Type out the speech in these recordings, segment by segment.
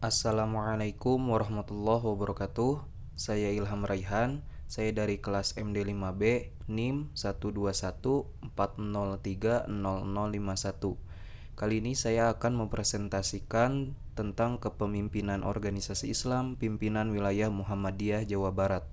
Assalamualaikum warahmatullahi wabarakatuh. Saya Ilham Raihan. Saya dari kelas MD5B NIM 12140300051. Kali ini saya akan mempresentasikan tentang kepemimpinan organisasi Islam pimpinan wilayah Muhammadiyah Jawa Barat.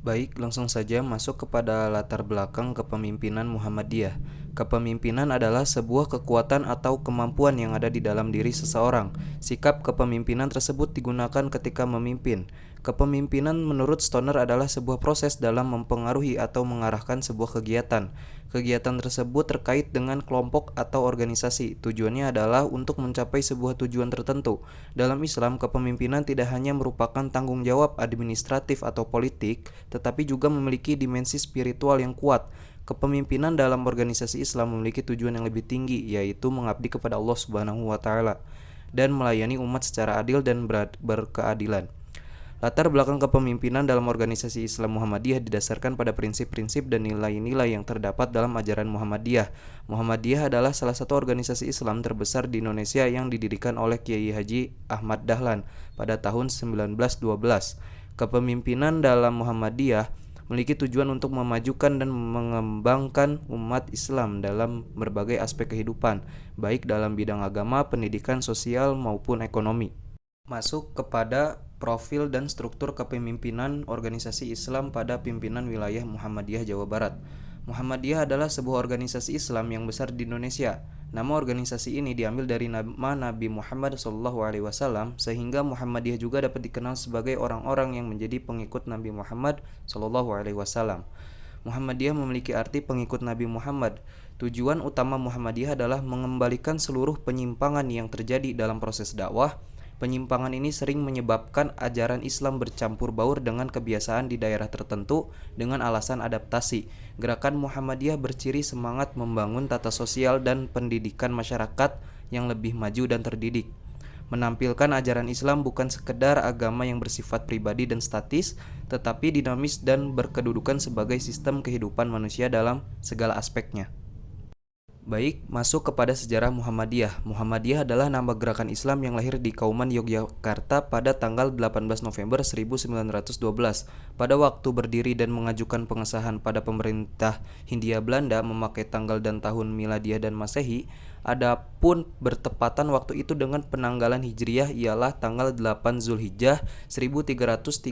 Baik, langsung saja masuk kepada latar belakang kepemimpinan Muhammadiyah. Kepemimpinan adalah sebuah kekuatan atau kemampuan yang ada di dalam diri seseorang. Sikap kepemimpinan tersebut digunakan ketika memimpin. Kepemimpinan menurut Stoner adalah sebuah proses dalam mempengaruhi atau mengarahkan sebuah kegiatan. Kegiatan tersebut terkait dengan kelompok atau organisasi. Tujuannya adalah untuk mencapai sebuah tujuan tertentu. Dalam Islam, kepemimpinan tidak hanya merupakan tanggung jawab administratif atau politik, tetapi juga memiliki dimensi spiritual yang kuat. Kepemimpinan dalam organisasi Islam memiliki tujuan yang lebih tinggi, yaitu mengabdi kepada Allah Subhanahu wa taala dan melayani umat secara adil dan berkeadilan. Latar belakang kepemimpinan dalam organisasi Islam Muhammadiyah didasarkan pada prinsip-prinsip dan nilai-nilai yang terdapat dalam ajaran Muhammadiyah. Muhammadiyah adalah salah satu organisasi Islam terbesar di Indonesia yang didirikan oleh Kiai Haji Ahmad Dahlan pada tahun 1912. Kepemimpinan dalam Muhammadiyah memiliki tujuan untuk memajukan dan mengembangkan umat Islam dalam berbagai aspek kehidupan, baik dalam bidang agama, pendidikan, sosial, maupun ekonomi. Masuk kepada profil dan struktur kepemimpinan organisasi Islam pada pimpinan wilayah Muhammadiyah Jawa Barat. Muhammadiyah adalah sebuah organisasi Islam yang besar di Indonesia. Nama organisasi ini diambil dari nama Nabi Muhammad SAW, sehingga Muhammadiyah juga dapat dikenal sebagai orang-orang yang menjadi pengikut Nabi Muhammad SAW. Muhammadiyah memiliki arti pengikut Nabi Muhammad. Tujuan utama Muhammadiyah adalah mengembalikan seluruh penyimpangan yang terjadi dalam proses dakwah. Penyimpangan ini sering menyebabkan ajaran Islam bercampur baur dengan kebiasaan di daerah tertentu dengan alasan adaptasi. Gerakan Muhammadiyah berciri semangat membangun tata sosial dan pendidikan masyarakat yang lebih maju dan terdidik. Menampilkan ajaran Islam bukan sekedar agama yang bersifat pribadi dan statis, tetapi dinamis dan berkedudukan sebagai sistem kehidupan manusia dalam segala aspeknya. Baik, masuk kepada sejarah Muhammadiyah. Muhammadiyah adalah nama gerakan Islam yang lahir di Kauman, Yogyakarta pada tanggal 18 November 1912. Pada waktu berdiri dan mengajukan pengesahan pada pemerintah Hindia Belanda memakai tanggal dan tahun Miladiah dan Masehi, adapun bertepatan waktu itu dengan penanggalan Hijriah ialah tanggal 8 Zulhijjah 1330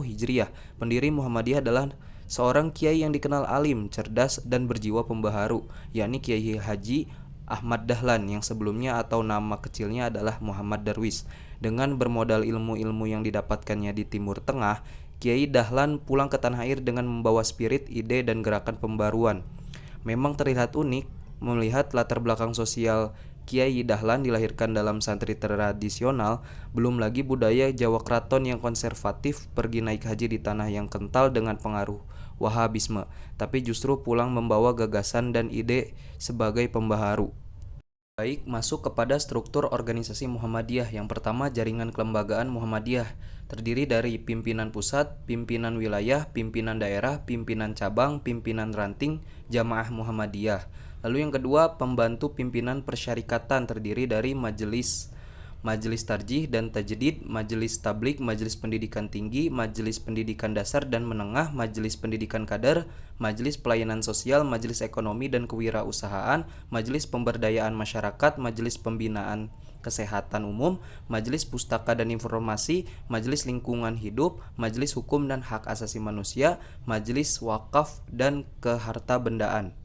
Hijriah. Pendiri Muhammadiyah adalah seorang kiai yang dikenal alim, cerdas, dan berjiwa pembaharu, yakni Kiai Haji Ahmad Dahlan yang sebelumnya atau nama kecilnya adalah Muhammad Darwis. Dengan bermodal ilmu-ilmu yang didapatkannya di Timur Tengah, Kiai Dahlan pulang ke tanah air dengan membawa spirit, ide, dan gerakan pembaruan. Memang terlihat unik melihat latar belakang sosial Kiai Dahlan dilahirkan dalam santri tradisional, belum lagi budaya Jawa Kraton yang konservatif pergi naik haji di tanah yang kental dengan pengaruh Wahabisme, tapi justru pulang membawa gagasan dan ide sebagai pembaharu. Baik, masuk kepada struktur organisasi Muhammadiyah. Yang pertama, jaringan kelembagaan Muhammadiyah terdiri dari pimpinan pusat, pimpinan wilayah, pimpinan daerah, pimpinan cabang, pimpinan ranting, jamaah Muhammadiyah. Lalu yang kedua, pembantu pimpinan persyarikatan terdiri dari Majelis Tarjih dan Tajdid, Majelis Tablik, Majelis Pendidikan Tinggi, Majelis Pendidikan Dasar dan Menengah, Majelis Pendidikan Kader, Majelis Pelayanan Sosial, Majelis Ekonomi dan Kewirausahaan, Majelis Pemberdayaan Masyarakat, Majelis Pembinaan Kesehatan Umum, Majelis Pustaka dan Informasi, Majelis Lingkungan Hidup, Majelis Hukum dan Hak Asasi Manusia, Majelis Wakaf dan Kehartabendaan.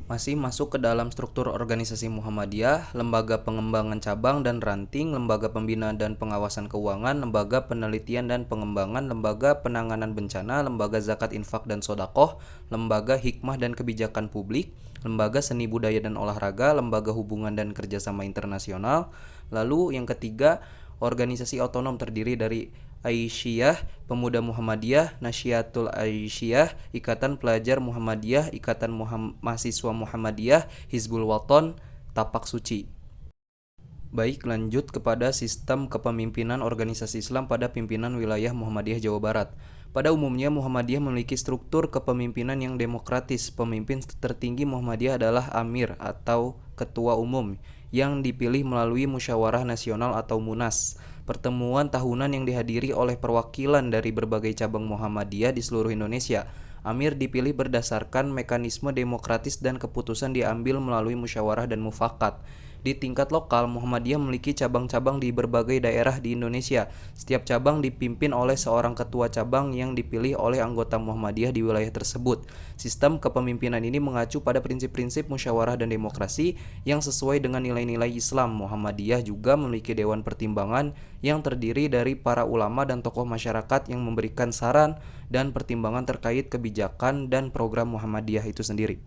Masih masuk ke dalam struktur organisasi Muhammadiyah, lembaga pengembangan cabang dan ranting, lembaga pembinaan dan pengawasan keuangan, lembaga penelitian dan pengembangan, lembaga penanganan bencana, lembaga zakat infak dan sodakoh, lembaga hikmah dan kebijakan publik, lembaga seni budaya dan olahraga, lembaga hubungan dan kerjasama internasional. Lalu yang ketiga, organisasi otonom terdiri dari Aisyah, Pemuda Muhammadiyah, Nasyiatul Aisyah, Ikatan Pelajar Muhammadiyah, Ikatan Mahasiswa Muhammadiyah, Hizbul Waton, Tapak Suci. Baik, lanjut kepada sistem kepemimpinan organisasi Islam pada pimpinan wilayah Muhammadiyah Jawa Barat. Pada umumnya Muhammadiyah memiliki struktur kepemimpinan yang demokratis. Pemimpin tertinggi Muhammadiyah adalah Amir atau Ketua Umum yang dipilih melalui Musyawarah Nasional atau Munas. Pertemuan tahunan yang dihadiri oleh perwakilan dari berbagai cabang Muhammadiyah di seluruh Indonesia. Amir dipilih berdasarkan mekanisme demokratis dan keputusan diambil melalui musyawarah dan mufakat. Di tingkat lokal, Muhammadiyah memiliki cabang-cabang di berbagai daerah di Indonesia. Setiap cabang dipimpin oleh seorang ketua cabang yang dipilih oleh anggota Muhammadiyah di wilayah tersebut. Sistem kepemimpinan ini mengacu pada prinsip-prinsip musyawarah dan demokrasi yang sesuai dengan nilai-nilai Islam. Muhammadiyah juga memiliki dewan pertimbangan yang terdiri dari para ulama dan tokoh masyarakat yang memberikan saran dan pertimbangan terkait kebijakan dan program Muhammadiyah itu sendiri.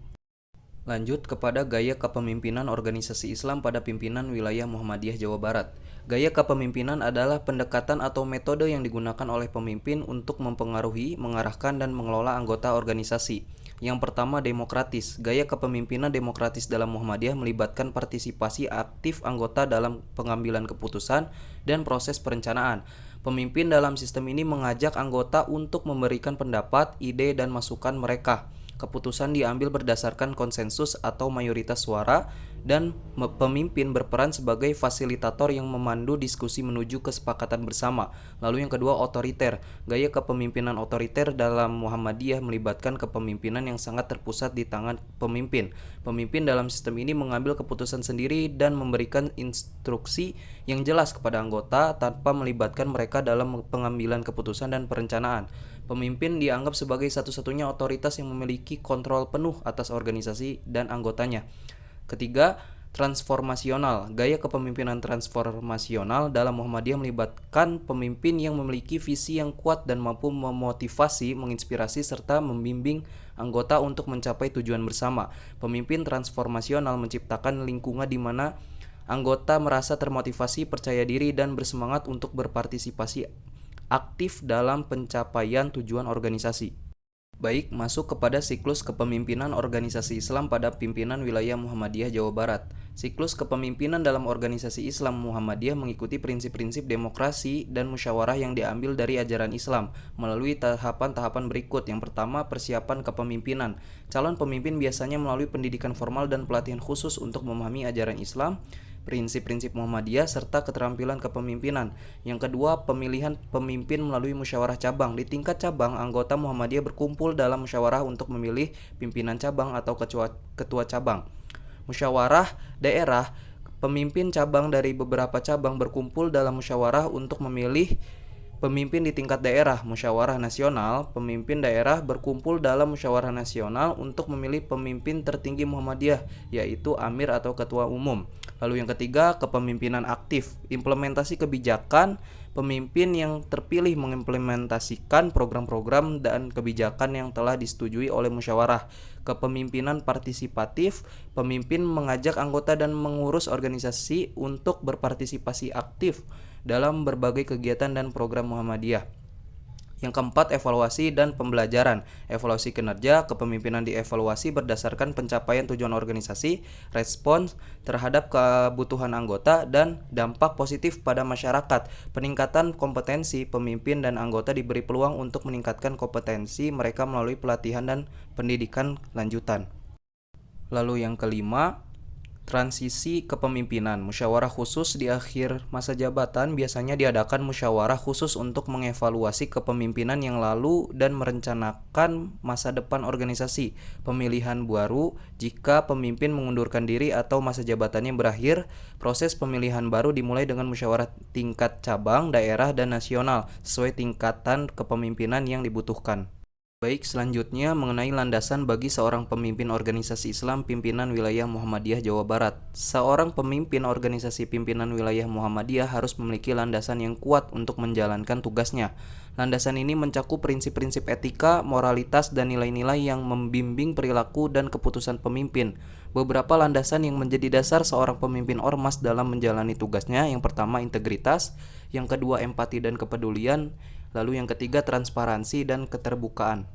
Lanjut kepada gaya kepemimpinan organisasi Islam pada pimpinan wilayah Muhammadiyah Jawa Barat. Gaya kepemimpinan adalah pendekatan atau metode yang digunakan oleh pemimpin untuk mempengaruhi, mengarahkan, dan mengelola anggota organisasi. Yang pertama, demokratis. Gaya kepemimpinan demokratis dalam Muhammadiyah melibatkan partisipasi aktif anggota dalam pengambilan keputusan dan proses perencanaan. Pemimpin dalam sistem ini mengajak anggota untuk memberikan pendapat, ide, dan masukan mereka. Keputusan diambil berdasarkan konsensus atau mayoritas suara, dan pemimpin berperan sebagai fasilitator yang memandu diskusi menuju kesepakatan bersama. Lalu yang kedua, otoriter. Gaya kepemimpinan otoriter dalam Muhammadiyah melibatkan kepemimpinan yang sangat terpusat di tangan pemimpin. Pemimpin dalam sistem ini mengambil keputusan sendiri dan memberikan instruksi yang jelas kepada anggota tanpa melibatkan mereka dalam pengambilan keputusan dan perencanaan. Pemimpin dianggap sebagai satu-satunya otoritas yang memiliki kontrol penuh atas organisasi dan anggotanya. Ketiga, transformasional. Gaya kepemimpinan transformasional dalam Muhammadiyah melibatkan pemimpin yang memiliki visi yang kuat dan mampu memotivasi, menginspirasi, serta membimbing anggota untuk mencapai tujuan bersama. Pemimpin transformasional menciptakan lingkungan di mana anggota merasa termotivasi, percaya diri, dan bersemangat untuk berpartisipasi aktif dalam pencapaian tujuan organisasi. Baik, masuk kepada siklus kepemimpinan organisasi Islam pada pimpinan wilayah Muhammadiyah Jawa Barat. Siklus kepemimpinan dalam organisasi Islam Muhammadiyah mengikuti prinsip-prinsip demokrasi dan musyawarah yang diambil dari ajaran Islam melalui tahapan-tahapan berikut. Yang pertama, persiapan kepemimpinan. Calon pemimpin biasanya melalui pendidikan formal dan pelatihan khusus untuk memahami ajaran Islam, prinsip-prinsip Muhammadiyah, serta keterampilan kepemimpinan. Yang kedua, pemilihan pemimpin melalui musyawarah cabang. Di tingkat cabang, anggota Muhammadiyah berkumpul dalam musyawarah untuk memilih pimpinan cabang atau ketua cabang. Musyawarah daerah, pemimpin cabang dari beberapa cabang berkumpul dalam musyawarah untuk memilih pemimpin di tingkat daerah. Musyawarah nasional, pemimpin daerah berkumpul dalam musyawarah nasional untuk memilih pemimpin tertinggi Muhammadiyah, yaitu amir atau ketua umum. Lalu yang ketiga, kepemimpinan aktif. Implementasi kebijakan, pemimpin yang terpilih mengimplementasikan program-program dan kebijakan yang telah disetujui oleh musyawarah. Kepemimpinan partisipatif, pemimpin mengajak anggota dan mengurus organisasi untuk berpartisipasi aktif dalam berbagai kegiatan dan program Muhammadiyah. Yang keempat, evaluasi dan pembelajaran. Evaluasi kinerja, kepemimpinan dievaluasi berdasarkan pencapaian tujuan organisasi, respons terhadap kebutuhan anggota, dan dampak positif pada masyarakat. Peningkatan kompetensi, pemimpin dan anggota diberi peluang untuk meningkatkan kompetensi mereka melalui pelatihan dan pendidikan lanjutan. Lalu yang kelima, transisi kepemimpinan. Musyawarah khusus di akhir masa jabatan biasanya diadakan musyawarah khusus untuk mengevaluasi kepemimpinan yang lalu dan merencanakan masa depan organisasi. Pemilihan baru jika pemimpin mengundurkan diri atau masa jabatannya berakhir. Proses pemilihan baru dimulai dengan musyawarah tingkat cabang, daerah, dan nasional sesuai tingkatan kepemimpinan yang dibutuhkan. Baik, selanjutnya mengenai landasan bagi seorang pemimpin organisasi Islam pimpinan wilayah Muhammadiyah Jawa Barat. Seorang pemimpin organisasi pimpinan wilayah Muhammadiyah harus memiliki landasan yang kuat untuk menjalankan tugasnya. Landasan ini mencakup prinsip-prinsip etika, moralitas, dan nilai-nilai yang membimbing perilaku dan keputusan pemimpin. Beberapa landasan yang menjadi dasar seorang pemimpin ormas dalam menjalani tugasnya. Yang pertama, integritas. Yang kedua, empati dan kepedulian. Lalu yang ketiga, transparansi dan keterbukaan.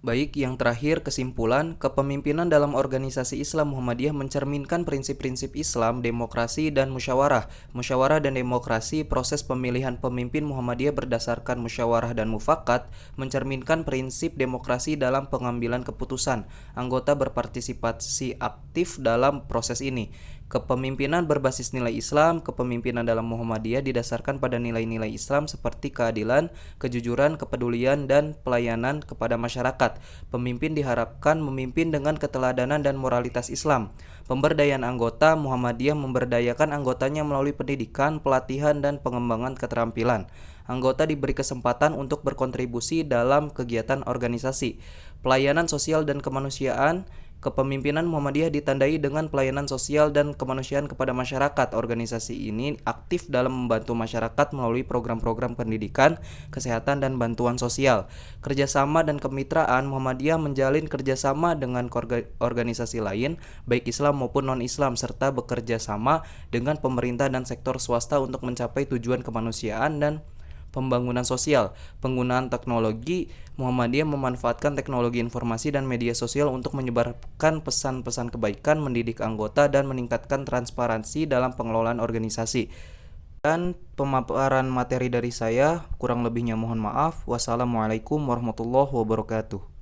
Baik, yang terakhir, kesimpulan, kepemimpinan dalam organisasi Islam Muhammadiyah mencerminkan prinsip-prinsip Islam, demokrasi, dan musyawarah. Musyawarah dan demokrasi, proses pemilihan pemimpin Muhammadiyah berdasarkan musyawarah dan mufakat, mencerminkan prinsip demokrasi dalam pengambilan keputusan. Anggota berpartisipasi aktif dalam proses ini. Kepemimpinan berbasis nilai Islam. Kepemimpinan dalam Muhammadiyah didasarkan pada nilai-nilai Islam seperti keadilan, kejujuran, kepedulian, dan pelayanan kepada masyarakat. Pemimpin diharapkan memimpin dengan keteladanan dan moralitas Islam. Pemberdayaan anggota. Muhammadiyah memberdayakan anggotanya melalui pendidikan, pelatihan, dan pengembangan keterampilan. Anggota diberi kesempatan untuk berkontribusi dalam kegiatan organisasi. Pelayanan sosial dan kemanusiaan. Kepemimpinan Muhammadiyah ditandai dengan pelayanan sosial dan kemanusiaan kepada masyarakat. Organisasi ini aktif dalam membantu masyarakat melalui program-program pendidikan, kesehatan, dan bantuan sosial. Kerjasama dan kemitraan. Muhammadiyah menjalin kerjasama dengan organisasi lain, baik Islam maupun non-Islam, serta bekerja sama dengan pemerintah dan sektor swasta untuk mencapai tujuan kemanusiaan dan pembangunan sosial. Penggunaan teknologi. Muhammadiyah memanfaatkan teknologi informasi dan media sosial untuk menyebarkan pesan-pesan kebaikan, mendidik anggota, dan meningkatkan transparansi dalam pengelolaan organisasi. Dan pemaparan materi dari saya, kurang lebihnya mohon maaf. Wassalamualaikum warahmatullahi wabarakatuh.